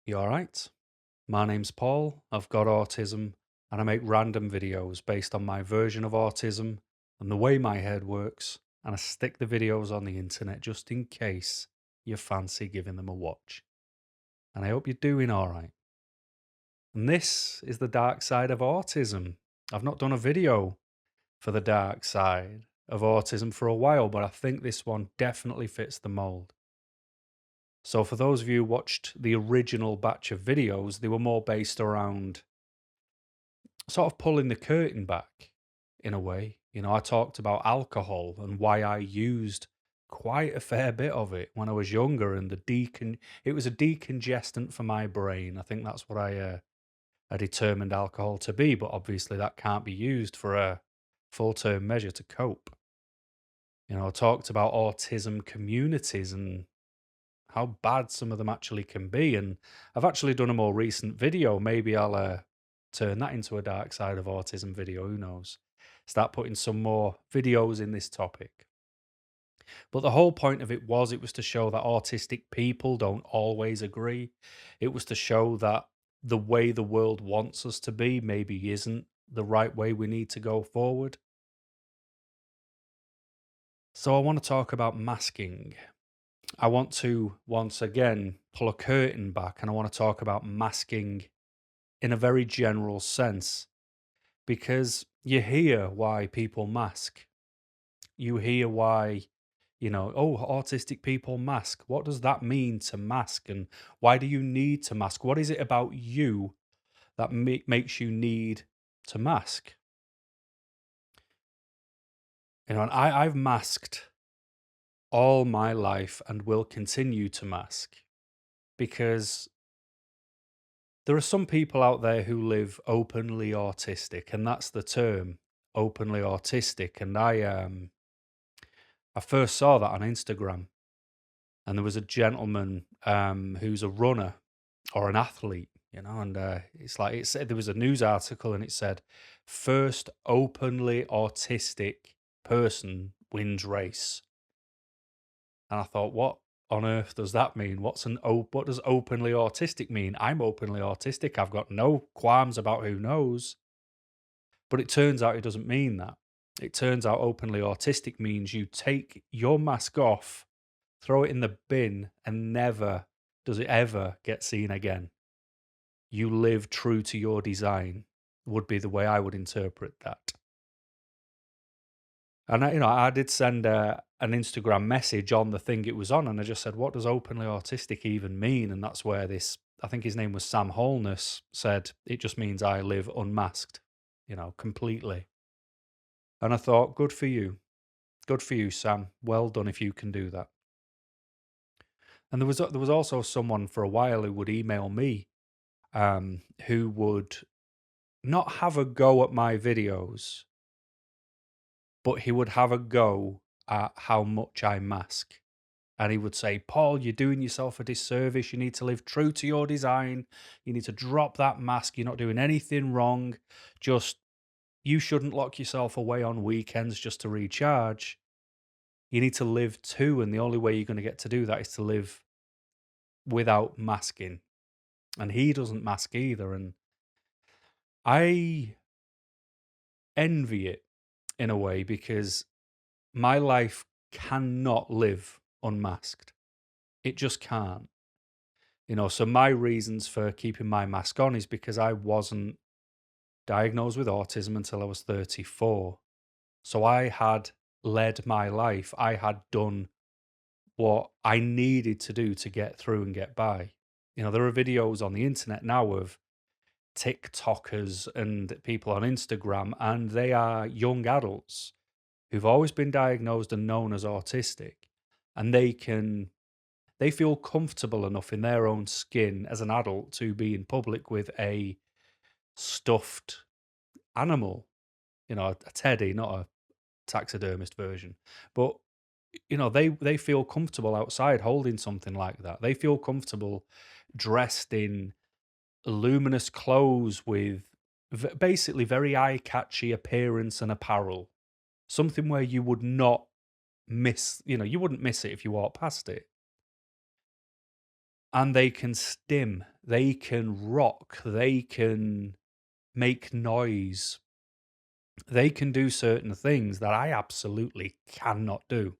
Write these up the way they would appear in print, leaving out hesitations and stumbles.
You alright? My name's Paul, I've got autism, and I make random videos based on my version of autism and the way my head works, and I stick the videos on the internet just in case you fancy giving them a watch. And I hope you're doing alright. And this is the dark side of autism. I've not done a video for the dark side of autism for a while, but I think this one definitely fits the mold. So for those of you who watched the original batch of videos, they were more based around sort of pulling the curtain back in a way. I talked about alcohol and why I used quite a fair bit of it when I was younger, and it was a decongestant for my brain. I think that's what I determined alcohol to be, but obviously that can't be used for a full term measure to cope. I talked about autism communities and how bad some of them actually can be. And I've actually done a more recent video. Maybe I'll turn that into a dark side of autism video. Who knows? Start putting some more videos in this topic. But the whole point of it was to show that autistic people don't always agree. It was to show that the way the world wants us to be maybe isn't the right way we need to go forward. So I want to talk about masking. I want to once again pull a curtain back, and I want to talk about masking in a very general sense, because you hear why people mask. You hear why, oh, autistic people mask. What does that mean to mask? And why do you need to mask? What is it about you that makes you need to mask? And I've masked all my life and will continue to mask because there are some people out there who live openly autistic, and that's the term, openly autistic. And I first saw that on Instagram, and there was a gentleman who's a runner or an athlete, and it's like it said there was a news article, and it said first openly autistic person wins race. And I thought, what on earth does that mean? What does openly autistic mean? I'm openly autistic. I've got no qualms about who knows. But it turns out it doesn't mean that. It turns out openly autistic means you take your mask off, throw it in the bin, and never does it ever get seen again. You live true to your design, would be the way I would interpret that. And I did send an Instagram message on the thing it was on, and I just said, "What does openly autistic even mean?" And that's where I think his name was Sam Holness, said it just means I live unmasked, completely. And I thought, good for you, Sam. Well done if you can do that. And there was also someone for a while who would email me, who would not have a go at my videos, but he would have a go at how much I mask. And he would say, Paul, you're doing yourself a disservice. You need to live true to your design. You need to drop that mask. You're not doing anything wrong. Just, you shouldn't lock yourself away on weekends just to recharge. You need to live too. And the only way you're going to get to do that is to live without masking. And he doesn't mask either. And I envy it in a way because my life cannot live unmasked. It just can't. So my reasons for keeping my mask on is because I wasn't diagnosed with autism until I was 34. So I had led my life. I had done what I needed to do to get through and get by. There are videos on the internet now of TikTokers and people on Instagram, and they are young adults who've always been diagnosed and known as autistic, and they feel comfortable enough in their own skin as an adult to be in public with a stuffed animal, a teddy, not a taxidermist version. But they feel comfortable outside holding something like that. They feel comfortable dressed in luminous clothes with basically very eye-catchy appearance and apparel. Something where you would not miss, you wouldn't miss it if you walked past it. and they can stim, they can rock, they can make noise, they can do certain things that I absolutely cannot do.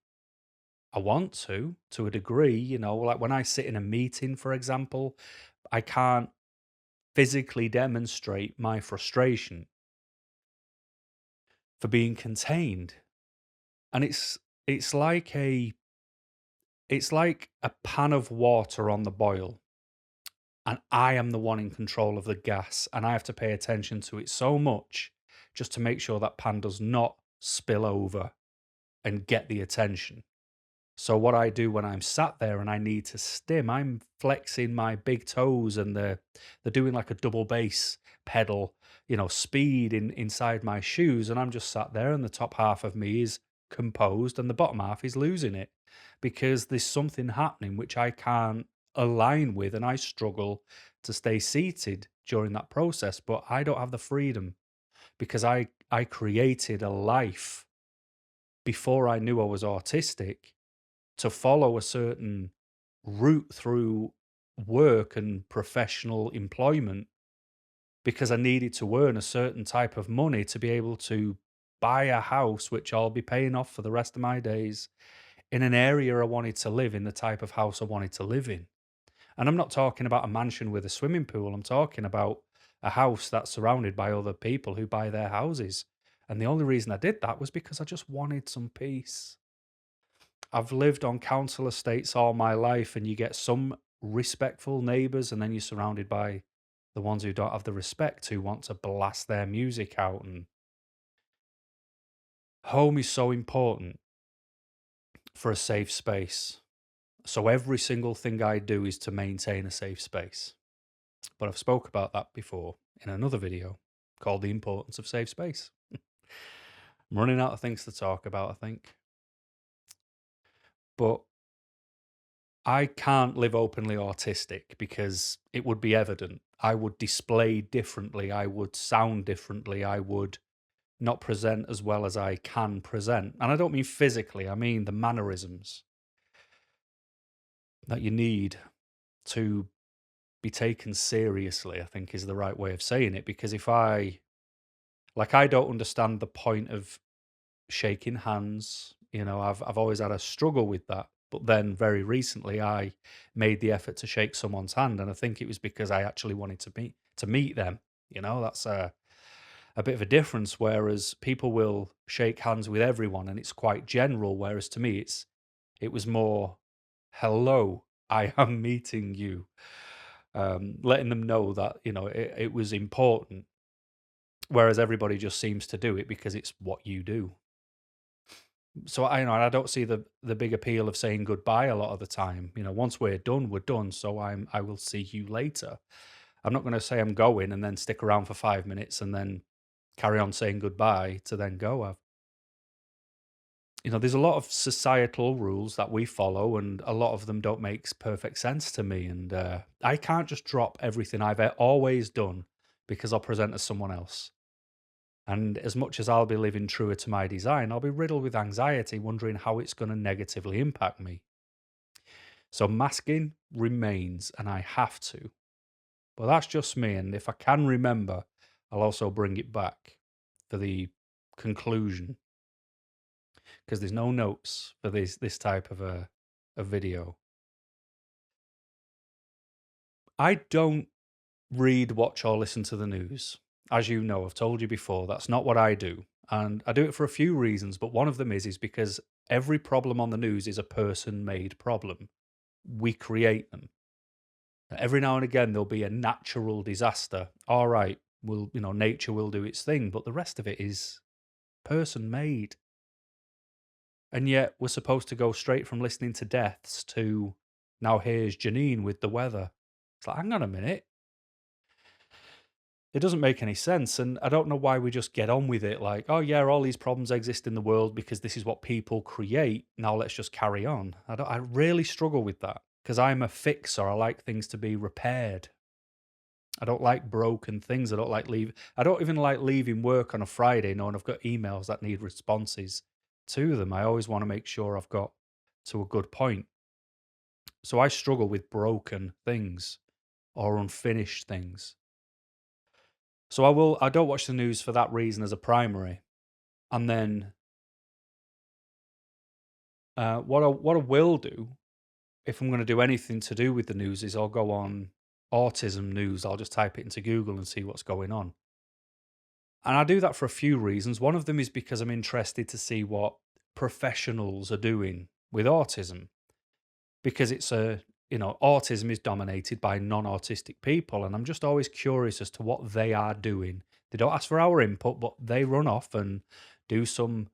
I want to a degree, like when I sit in a meeting, for example, I can't physically demonstrate my frustration for being contained. And it's like a it's like a pan of water on the boil, and I am the one in control of the gas, and I have to pay attention to it so much just to make sure that pan does not spill over and get the attention. So what I do when I'm sat there and I need to stim, I'm flexing my big toes, and they're doing like a double bass pedal, speed inside my shoes, and I'm just sat there, and the top half of me is composed and the bottom half is losing it because there's something happening which I can't align with, and I struggle to stay seated during that process. But I don't have the freedom because I created a life before I knew I was autistic to follow a certain route through work and professional employment because I needed to earn a certain type of money to be able to buy a house, which I'll be paying off for the rest of my days, in an area I wanted to live in, the type of house I wanted to live in. And I'm not talking about a mansion with a swimming pool. I'm talking about a house that's surrounded by other people who buy their houses. And the only reason I did that was because I just wanted some peace. I've lived on council estates all my life, and you get some respectful neighbours, and then you're surrounded by the ones who don't have the respect, who want to blast their music out. And home is so important for a safe space. So every single thing I do is to maintain a safe space. But I've spoke about that before in another video called The Importance of Safe Space. I'm running out of things to talk about, I think. But I can't live openly autistic because it would be evident. I would display differently. I would sound differently. I would not present as well as I can present. And I don't mean physically, I mean the mannerisms that you need to be taken seriously, I think is the right way of saying it. Because I don't understand the point of shaking hands. I've always had a struggle with that. But then very recently, I made the effort to shake someone's hand, and I think it was because I actually wanted to meet them. That's a bit of a difference. Whereas people will shake hands with everyone, and it's quite general. Whereas to me, it was more, "Hello, I am meeting you," letting them know that it was important. Whereas everybody just seems to do it because it's what you do. So I don't see the big appeal of saying goodbye a lot of the time. Once we're done, we're done. So I will see you later. I'm not going to say I'm going and then stick around for 5 minutes and then carry on saying goodbye to then go. There's a lot of societal rules that we follow, and a lot of them don't make perfect sense to me. And I can't just drop everything I've always done because I'll present as someone else. And as much as I'll be living truer to my design, I'll be riddled with anxiety, wondering how it's going to negatively impact me. So masking remains, and I have to. But that's just me, and if I can remember, I'll also bring it back for the conclusion, because there's no notes for this type of a video. I don't read, watch, or listen to the news. As you know, I've told you before, that's not what I do. And I do it for a few reasons, but one of them is because every problem on the news is a person-made problem. We create them. Every now and again, there'll be a natural disaster. All right, nature will do its thing, but the rest of it is person-made. And yet, we're supposed to go straight from listening to deaths to now here's Janine with the weather. It's like, hang on a minute. It doesn't make any sense, and I don't know why we just get on with it like, "Oh, yeah, all these problems exist in the world because this is what people create. Now let's just carry on." I really struggle with that because I'm a fixer. I like things to be repaired. I don't like broken things. I don't even like leaving work on a Friday knowing I've got emails that need responses to them. I always want to make sure I've got to a good point. So I struggle with broken things or unfinished things. So I don't watch the news for that reason as a primary. And then what I will do if I'm going to do anything to do with the news is I'll go on autism news. I'll just type it into Google and see what's going on. And I do that for a few reasons. One of them is because I'm interested to see what professionals are doing with autism, because autism is dominated by non-autistic people, and I'm just always curious as to what they are doing. They don't ask for our input, but they run off and do some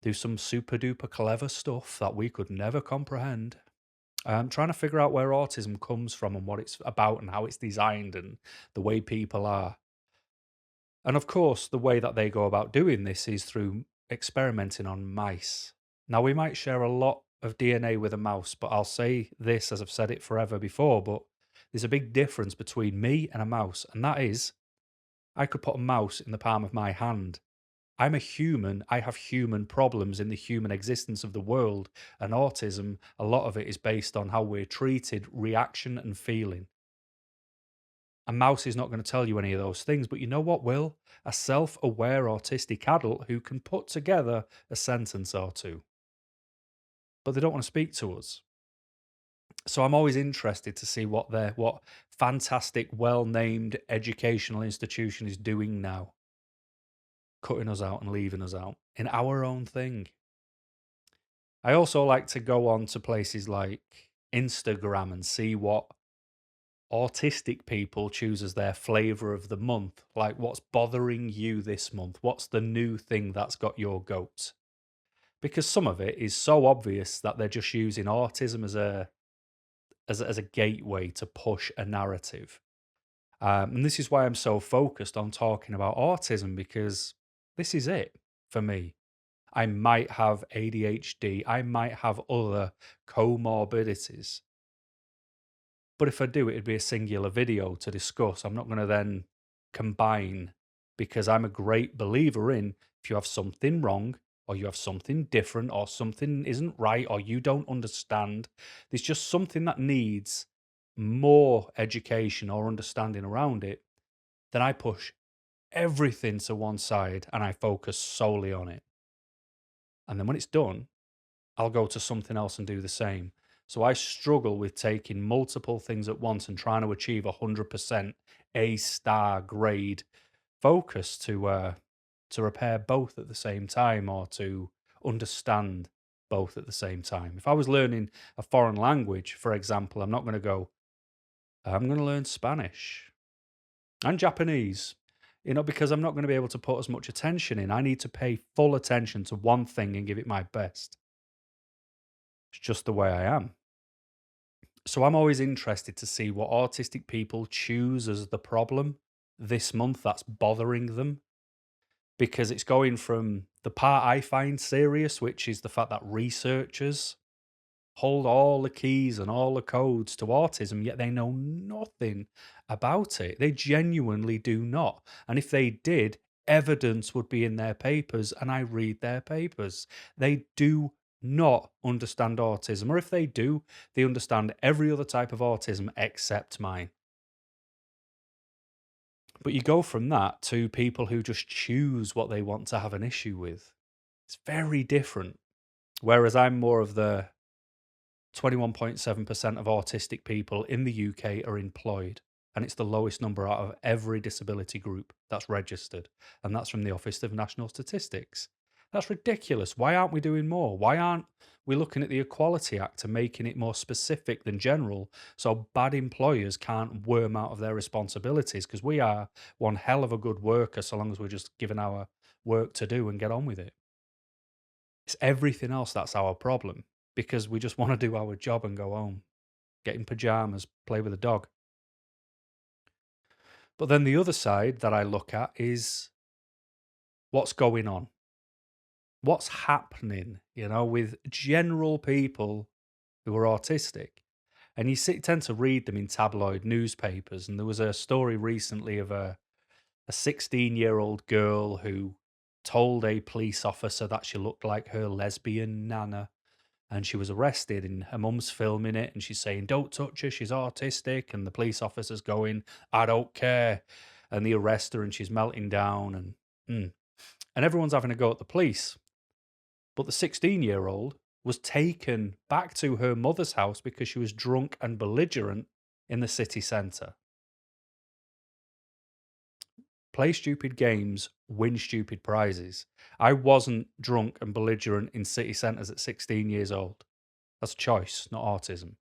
super duper clever stuff that we could never comprehend. Trying to figure out where autism comes from and what it's about and how it's designed and the way people are. And of course, the way that they go about doing this is through experimenting on mice. Now, we might share a lot of DNA with a mouse, but I'll say this as I've said it forever before, but there's a big difference between me and a mouse, and that is I could put a mouse in the palm of my hand. I'm a human. I have human problems in the human existence of the world, and autism, a lot of it is based on how we're treated, reaction, and feeling. A mouse is not going to tell you any of those things, but you know what will? A self aware autistic adult who can put together a sentence or two, but they don't want to speak to us. So I'm always interested to see what fantastic, well named educational institution is doing now, cutting us out and leaving us out in our own thing. I also like to go on to places like Instagram and see what autistic people choose as their flavor of the month. Like, what's bothering you this month? What's the new thing that's got your goat? Because some of it is so obvious that they're just using autism as a gateway to push a narrative. And this is why I'm so focused on talking about autism, because this is it for me. I might have ADHD, I might have other comorbidities, but if I do, it'd be a singular video to discuss. I'm not going to then combine, because I'm a great believer in if you have something wrong or you have something different or something isn't right or you don't understand, there's just something that needs more education or understanding around it, then I push everything to one side and I focus solely on it. And then when it's done, I'll go to something else and do the same. So I struggle with taking multiple things at once and trying to achieve 100% A star grade focus to repair both at the same time or to understand both at the same time. If I was learning a foreign language, for example, I'm not going to go, I'm going to learn Spanish and Japanese, because I'm not going to be able to put as much attention in. I need to pay full attention to one thing and give it my best. It's just the way I am. So I'm always interested to see what autistic people choose as the problem this month that's bothering them, because it's going from the part I find serious, which is the fact that researchers hold all the keys and all the codes to autism, yet they know nothing about it. They genuinely do not. And if they did, evidence would be in their papers, and I read their papers. They do not understand autism, or if they do, they understand every other type of autism except mine. But you go from that to people who just choose what they want to have an issue with. It's very different. Whereas I'm more of the 21.7% of autistic people in the UK are employed, and it's the lowest number out of every disability group that's registered, and that's from the Office of National Statistics. That's ridiculous. Why aren't we doing more? Why aren't we looking at the Equality Act and making it more specific than general so bad employers can't worm out of their responsibilities? Because we are one hell of a good worker so long as we're just given our work to do and get on with it. It's everything else that's our problem, because we just want to do our job and go home, get in pajamas, play with a dog. But then the other side that I look at is what's going on, what's happening, with general people who are autistic. And tend to read them in tabloid newspapers. And there was a story recently of a 16-year-old girl who told a police officer that she looked like her lesbian nana. and she was arrested, and her mum's filming it, and she's saying, "Don't touch her, she's autistic," and the police officer's going, "I don't care," and they arrest her, and she's melting down, and everyone's having a go at the police. But the 16-year-old was taken back to her mother's house because she was drunk and belligerent in the city centre. Play stupid games, win stupid prizes. I wasn't drunk and belligerent in city centres at 16 years old. That's a choice, not autism.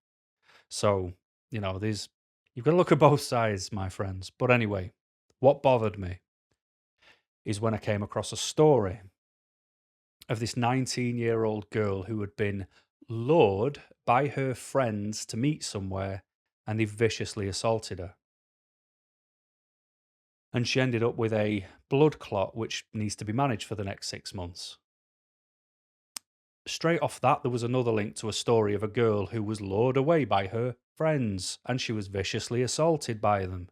So, you've got to look at both sides, my friends. But anyway, what bothered me is when I came across a story of this 19-year-old girl who had been lured by her friends to meet somewhere, and they viciously assaulted her. And she ended up with a blood clot which needs to be managed for the next 6 months. Straight off that, there was another link to a story of a girl who was lured away by her friends, and she was viciously assaulted by them.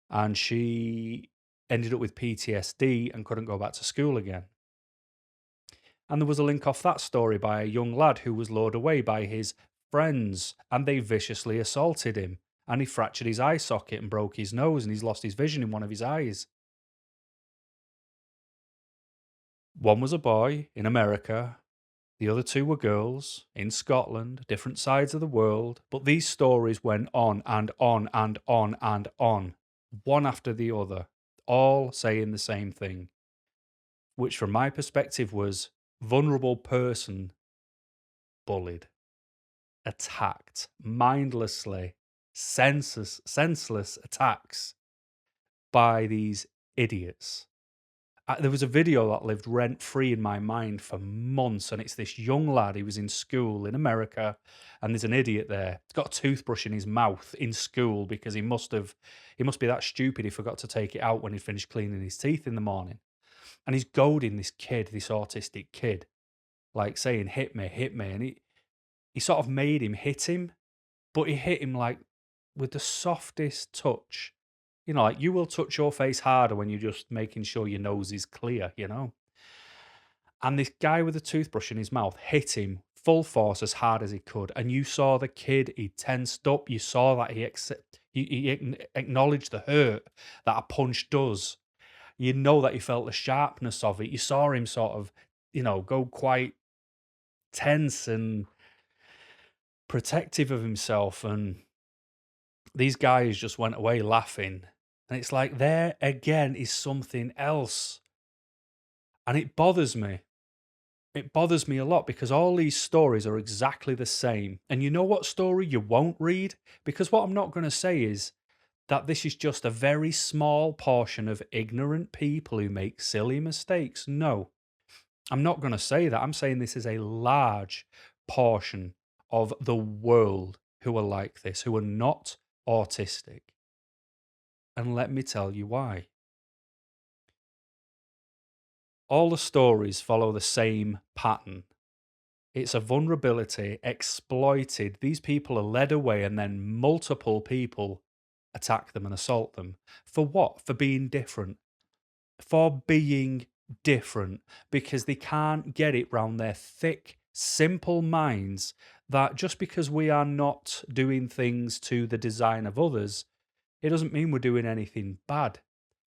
And she ended up with PTSD and couldn't go back to school again. And there was a link off that story by a young lad who was lured away by his friends, and they viciously assaulted him, and he fractured his eye socket and broke his nose, and he's lost his vision in one of his eyes. One was a boy in America, the other two were girls in Scotland, different sides of the world, but these stories went on and on and on and on, one after the other, all saying the same thing, which from my perspective was vulnerable person bullied, attacked, mindlessly, senseless attacks by these idiots. There was a video that lived rent free in my mind for months, and it's this young lad. He was in school in America, and there's an idiot there. He's got a toothbrush in his mouth in school because he must be that stupid he forgot to take it out when he finished cleaning his teeth in the morning. And he's goading this kid, this autistic kid, like saying, hit me, and he sort of made him hit him, but he hit him like with the softest touch. Like you will touch your face harder when you're just making sure your nose is clear, And this guy with a toothbrush in his mouth hit him full force as hard as he could. And you saw the kid, he tensed up. You saw that he acknowledged the hurt that a punch does. You know that he felt the sharpness of it. You saw him sort of, go quite tense and protective of himself. And these guys just went away laughing. And it's like, there again is something else. And it bothers me. It bothers me a lot because all these stories are exactly the same. And you know what story you won't read? Because what I'm not going to say is that this is just a very small portion of ignorant people who make silly mistakes. No, I'm not going to say that. I'm saying this is a large portion of the world who are like this, who are not autistic. And let me tell you why. All the stories follow the same pattern. It's a vulnerability exploited. These people are led away, and then multiple people attack them and assault them. For what? For being different. For being different. Because they can't get it round their thick, simple minds that just because we are not doing things to the design of others, it doesn't mean we're doing anything bad.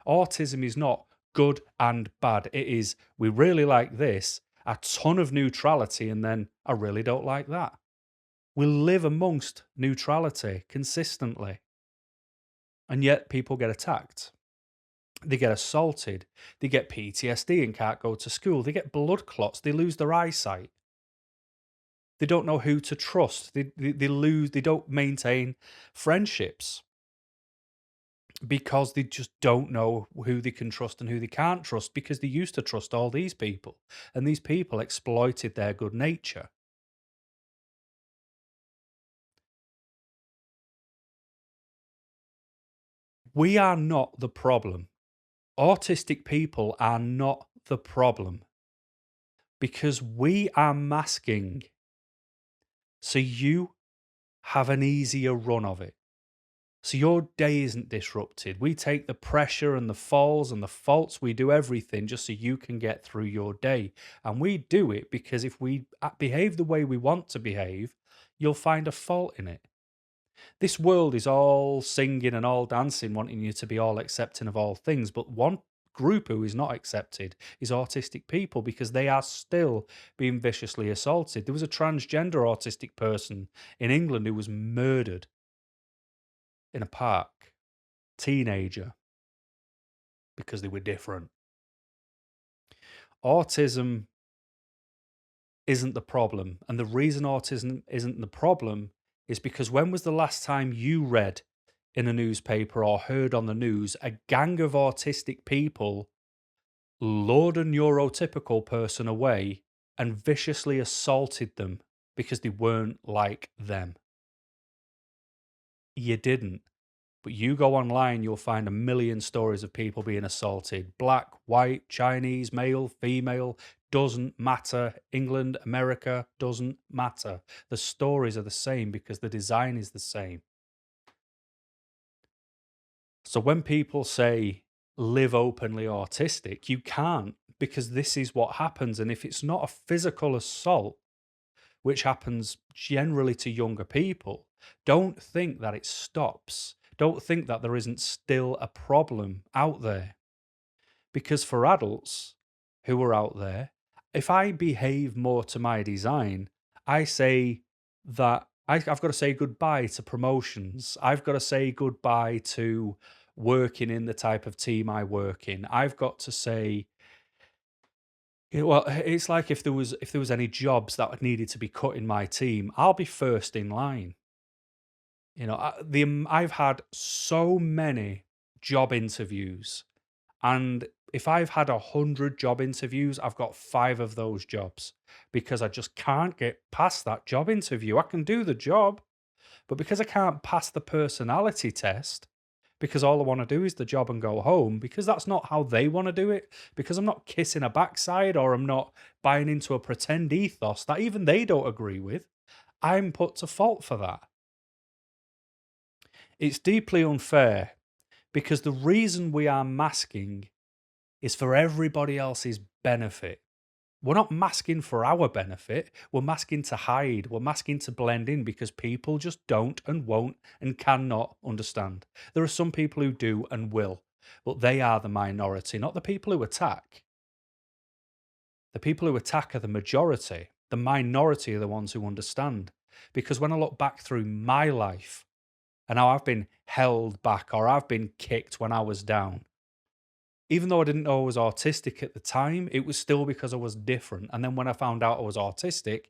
Autism is not good and bad. It is, we really like this, a ton of neutrality, and then I really don't like that. We live amongst neutrality consistently. And yet people get attacked. They get assaulted. They get PTSD and can't go to school. They get blood clots. They lose their eyesight. They don't know who to trust. They don't maintain friendships because they just don't know who they can trust and who they can't trust, because they used to trust all these people, and these people exploited their good nature. We are not the problem. Autistic people are not the problem, because we are masking so you have an easier run of it. So your day isn't disrupted. We take the pressure and the falls and the faults. We do everything just so you can get through your day. And we do it because if we behave the way we want to behave, you'll find a fault in it. This world is all singing and all dancing, wanting you to be all accepting of all things. But one group who is not accepted is autistic people because they are still being viciously assaulted. There was a transgender autistic person in England who was murdered in a park, teenager, because they were different. Autism isn't the problem. And the reason autism isn't the problem is because when was the last time you read in a newspaper or heard on the news a gang of autistic people lured a neurotypical person away and viciously assaulted them because they weren't like them? You didn't. But you go online, you'll find a million stories of people being assaulted. Black, white, Chinese, male, female, doesn't matter. England, America, doesn't matter. The stories are the same because the design is the same. So when people say live openly autistic, you can't, because this is what happens. And if it's not a physical assault, which happens generally to younger people, don't think that it stops. Don't think that there isn't still a problem out there. Because for adults who are out there, if I behave more to my design, I say that I've got to say goodbye to promotions. I've got to say goodbye to working in the type of team I work in. I've got to say, well, it's like if there was any jobs that needed to be cut in my team, I'll be first in line. I've had so many job interviews, and if I've had 100 job interviews, I've got 5 of those jobs because I just can't get past that job interview. I can do the job, but because I can't pass the personality test, because all I want to do is the job and go home, because that's not how they want to do it, because I'm not kissing a backside or I'm not buying into a pretend ethos that even they don't agree with, I'm put to fault for that. It's deeply unfair because the reason we are masking is for everybody else's benefit. We're not masking for our benefit. We're masking to hide. We're masking to blend in because people just don't and won't and cannot understand. There are some people who do and will, but they are the minority, not the people who attack. The people who attack are the majority. The minority are the ones who understand. Because when I look back through my life and how I've been held back or I've been kicked when I was down, even though I didn't know I was autistic at the time, it was still because I was different. And then when I found out I was autistic,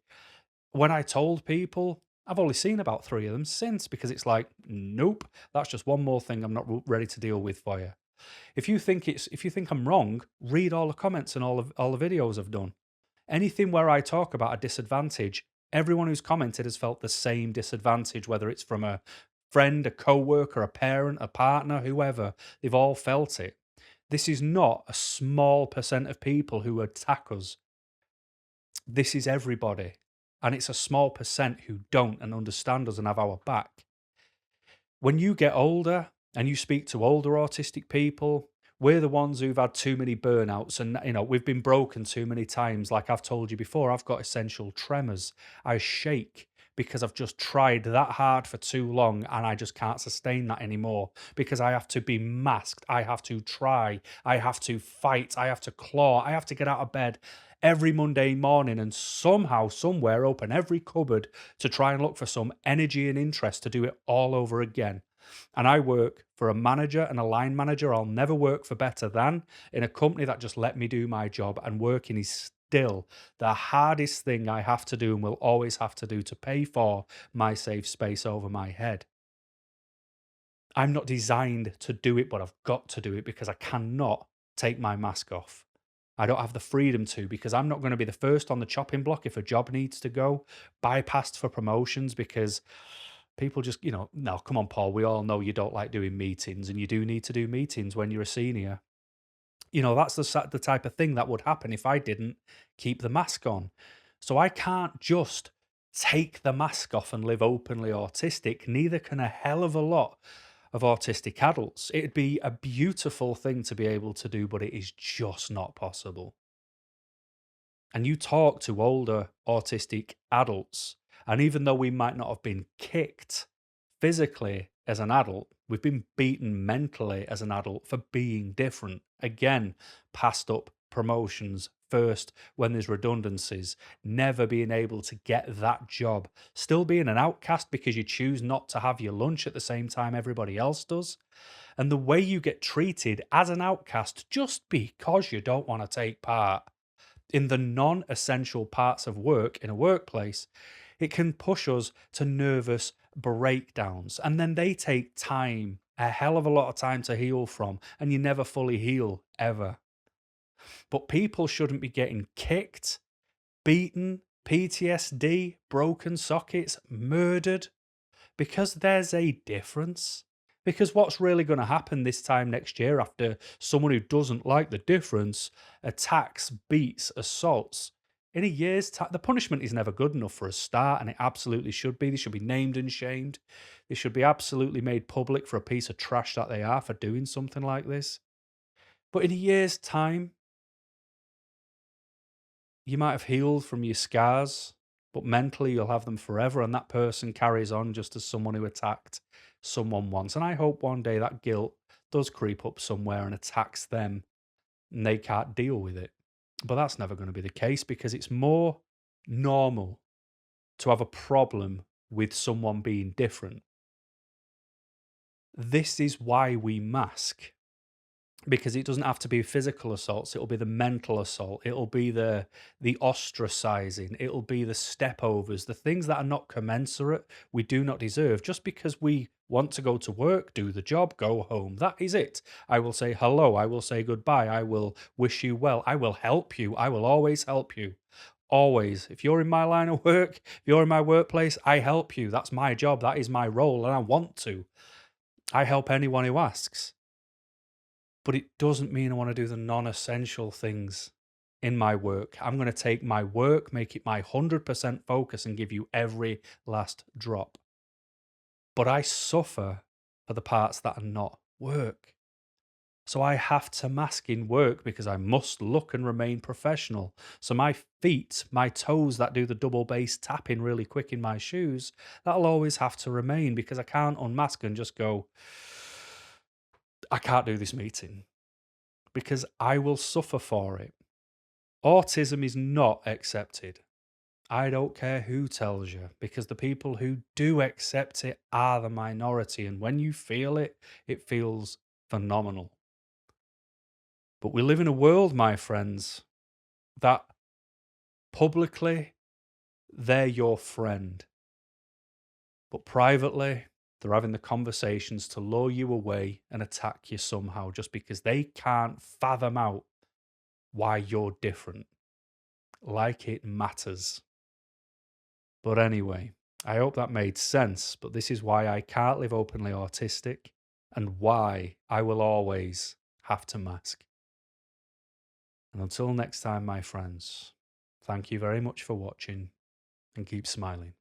when I told people, I've only seen about 3 of them since because it's like, nope, that's just one more thing I'm not ready to deal with for you. If you think I'm wrong, read all the comments and all the videos I've done. Anything where I talk about a disadvantage, everyone who's commented has felt the same disadvantage, whether it's from a friend, a co-worker, a parent, a partner, whoever. They've all felt it. This is not a small percent of people who attack us. This is everybody. And it's a small percent who don't and understand us and have our back. When you get older and you speak to older autistic people, we're the ones who've had too many burnouts and we've been broken too many times. Like I've told you before, I've got essential tremors. I shake because I've just tried that hard for too long and I just can't sustain that anymore because I have to be masked. I have to try. I have to fight. I have to claw. I have to get out of bed every Monday morning and somehow, somewhere open every cupboard to try and look for some energy and interest to do it all over again. And I work for a manager and a line manager I'll never work for better than, in a company that just let me do my job, and working is still the hardest thing I have to do and will always have to do to pay for my safe space over my head. I'm not designed to do it, but I've got to do it because I cannot take my mask off. I don't have the freedom to because I'm not going to be the first on the chopping block if a job needs to go, bypassed for promotions because people just, no, come on, Paul, we all know you don't like doing meetings and you do need to do meetings when you're a senior. That's the type of thing that would happen if I didn't keep the mask on. So I can't just take the mask off and live openly autistic. Neither can a hell of a lot of autistic adults. It'd be a beautiful thing to be able to do, but it is just not possible. And you talk to older autistic adults, and even though we might not have been kicked physically as an adult, we've been beaten mentally as an adult for being different. Again, passed up promotions first when there's redundancies, never being able to get that job, still being an outcast because you choose not to have your lunch at the same time everybody else does. And the way you get treated as an outcast just because you don't want to take part in the non essential parts of work in a workplace, it can push us to nervous breakdowns. And then they take time, a hell of a lot of time to heal from, and you never fully heal ever. But people shouldn't be getting kicked, beaten, PTSD, broken sockets, murdered, because there's a difference. Because what's really going to happen this time next year after someone who doesn't like the difference attacks, beats, assaults? In a year's time, the punishment is never good enough for a start, and it absolutely should be. They should be named and shamed. They should be absolutely made public for a piece of trash that they are for doing something like this. But in a year's time, you might have healed from your scars, but mentally you'll have them forever, and that person carries on just as someone who attacked someone once. And I hope one day that guilt does creep up somewhere and attacks them and they can't deal with it. But that's never going to be the case because it's more normal to have a problem with someone being different. This is why we mask. Because it doesn't have to be physical assaults, it'll be the mental assault, it'll be the ostracizing, it'll be the stepovers, the things that are not commensurate, we do not deserve, just because we want to go to work, do the job, go home. That is it. I will say hello, I will say goodbye, I will wish you well, I will help you, I will always help you. Always. If you're in my line of work, if you're in my workplace, I help you. That's my job, that is my role, and I want to. I help anyone who asks. But it doesn't mean I want to do the non-essential things in my work. I'm going to take my work, make it my 100% focus, and give you every last drop. But I suffer for the parts that are not work. So I have to mask in work because I must look and remain professional. So my feet, my toes that do the double bass tapping really quick in my shoes, that'll always have to remain because I can't unmask and just go, I can't do this meeting because I will suffer for it. Autism is not accepted. I don't care who tells you, because the people who do accept it are the minority. And when you feel it, it feels phenomenal. But we live in a world, my friends, that publicly they're your friend. But privately, they're having the conversations to lure you away and attack you somehow just because they can't fathom out why you're different. Like it matters. But anyway, I hope that made sense. But this is why I can't live openly autistic and why I will always have to mask. And until next time, my friends, thank you very much for watching and keep smiling.